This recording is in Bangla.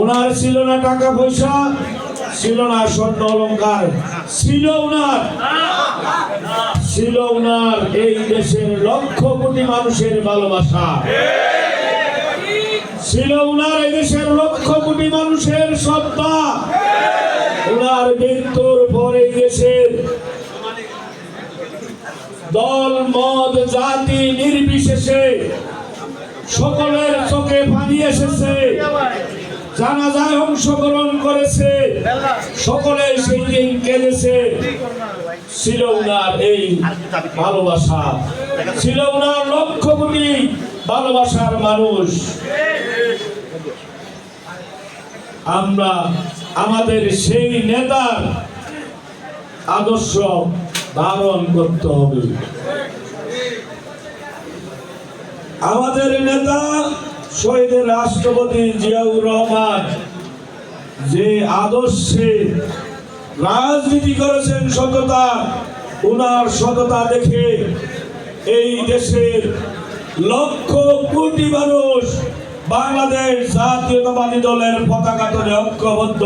ওনার ছিল না টাকা পয়সা, ছিল না স্বর্ণ অলংকার, ছিল ওনার এই দেশের লক্ষ কোটি মানুষের ভালোবাসা, ছিল ওনার এই দেশের লক্ষ কোটি মানুষের শ্রদ্ধা। ওনার মৃত্যুর পরে এই দেশের দল মত জাতি নির্বিশেষে সকলের চোখে পানি এসেছে, জানাজায় অংশগ্রহণ করেছে, সকলে সেই দিন কেঁদেছে। ছিল ওনার এই ভালোবাসা, ছিল ওনার লক্ষ কোটি ভালোবাসার মানুষ। আমরা আমাদের সেই নেতার আদর্শ ধারণ করতে হবে। আমাদের নেতা শহীদ রাষ্ট্রপতি জিয়াউর রহমান যে আদর্শে রাজনীতি করেছেন, সততা, ওনার সততা দেখে এই দেশের লক্ষ কোটি মানুষ বাংলাদেশ জাতীয়তাবাদী দলের পতাকা তলে ঐক্যবদ্ধ।